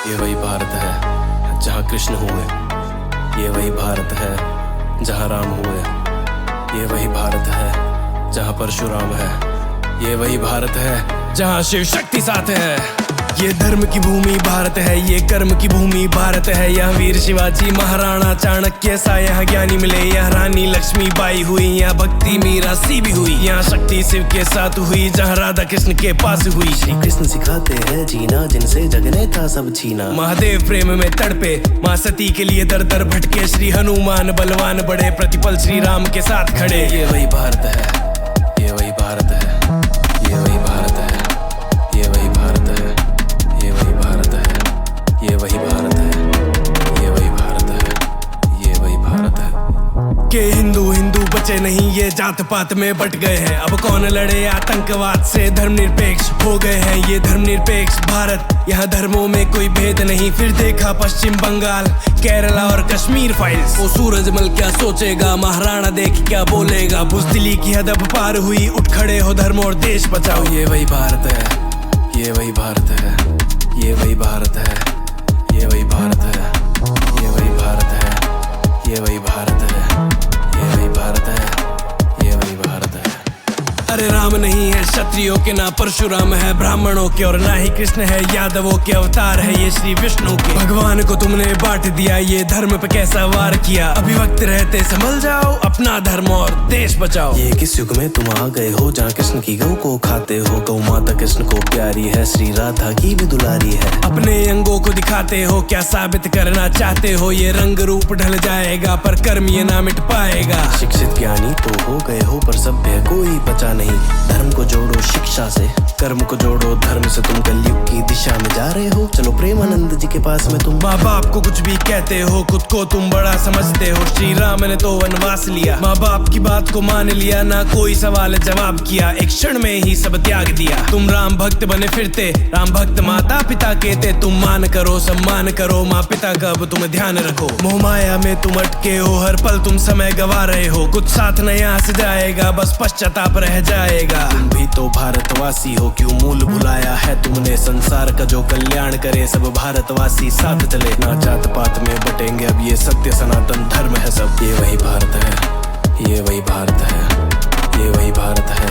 ये वही भारत है जहाँ कृष्ण हुए, ये वही भारत है जहाँ राम हुए, ये वही भारत है जहाँ परशुराम है, ये वही भारत है जहाँ शिव शक्ति साथ है। ये धर्म की भूमि भारत है, ये कर्म की भूमि भारत है। यहाँ वीर शिवाजी महाराणा चाणक्य सा यहाँ ज्ञानी मिले, यहाँ रानी लक्ष्मीबाई हुई, यहाँ भक्ति मीरा सी भी हुई, यहाँ शक्ति शिव के साथ हुई जहाँ राधा कृष्ण के पास हुई। श्री कृष्ण सिखाते हैं जीना जिनसे जग ने था सब छीना। महादेव प्रेम में तड़पे, माँ सती के लिए दर दर भटके, श्री हनुमान बलवान बड़े प्रतिपल श्री राम के साथ खड़े। ये वही भारत है, ये वही भारत है, ये वही भारत है, ये वही भारत है, ये वही भारत है, ये वही भारत है, ये वही भारत है, ये वही भारत है। के हिंदू हिंदू बचे नहीं, ये जात पात में बट गए हैं। अब कौन लड़े आतंकवाद से, धर्मनिरपेक्ष हो गए हैं ये धर्मनिरपेक्ष भारत। यहाँ धर्मों में कोई भेद नहीं। फिर देखा पश्चिम बंगाल, केरला और कश्मीर फाइल्स। वो सूरजमल क्या सोचेगा, महाराणा देख क्या बोलेगा। बुज़दिली की हद अब पार हुई, उठ खड़े हो धर्म और देश बचाओ। ये वही भारत है, ये वही भारत है, ये वही भारत है, ये वही भारत है, ये वही भारत है, ये वही भारत है, ये वही भारत है, ये वही भारत है। अरे राम नहीं है क्षत्रियों के, ना परशुराम है ब्राह्मणों के, और ना ही कृष्ण है यादवों के अवतार है ये श्री विष्णु के। भगवान को तुमने बांट दिया, ये धर्म पे कैसा वार किया। अभी वक्त रहते संभल जाओ, अपना धर्म और देश बचाओ। ये किस युग में तुम आ गए हो जहाँ कृष्ण की गौ को खाते हो। गौ माता कृष्ण को प्यारी है, श्री राधा की भी दुलारी है। अपने अंगों को दिखाते हो, क्या साबित करना चाहते हो। ये रंग रूप ढल जाएगा पर कर्म ये ना मिट पाएगा। शिक्षित ज्ञानी तो हो गए हो पर सभ्य कोई बचा नहीं। धर्म को जोड़ो शिक्षा से, कर्म को जोड़ो धर्म से। तुम कलयुग की दिशा में जा रहे हो, चलो प्रेमानंद जी के पास में। तुम माँ बाप को कुछ भी कहते हो, खुद को तुम बड़ा समझते हो। श्री राम ने तो वनवास लिया, माँ बाप की बात को मान लिया, ना कोई सवाल जवाब किया, एक क्षण में ही सब त्याग दिया। तुम राम भक्त बने फिरते, राम भक्त माता पिता के थे। तुम मान करो सम्मान करो माँ पिता का, अब तुम ध्यान रखो। मोह माया में तुम अटके हो, हर पल तुम समय गवा रहे हो। कुछ साथ न यहाँ से जाएगा, बस पश्चाताप रह जाएगा। तुम भी तो भारतवासी हो, क्यों मूल भुलाया है तुमने। संसार का जो कल्याण करे, सब भारतवासी साथ चले। ना जात पात में बटेंगे अब, ये सत्य सनातन धर्म है सब। ये वही भारत है, ये वही भारत है, ये वही भारत है,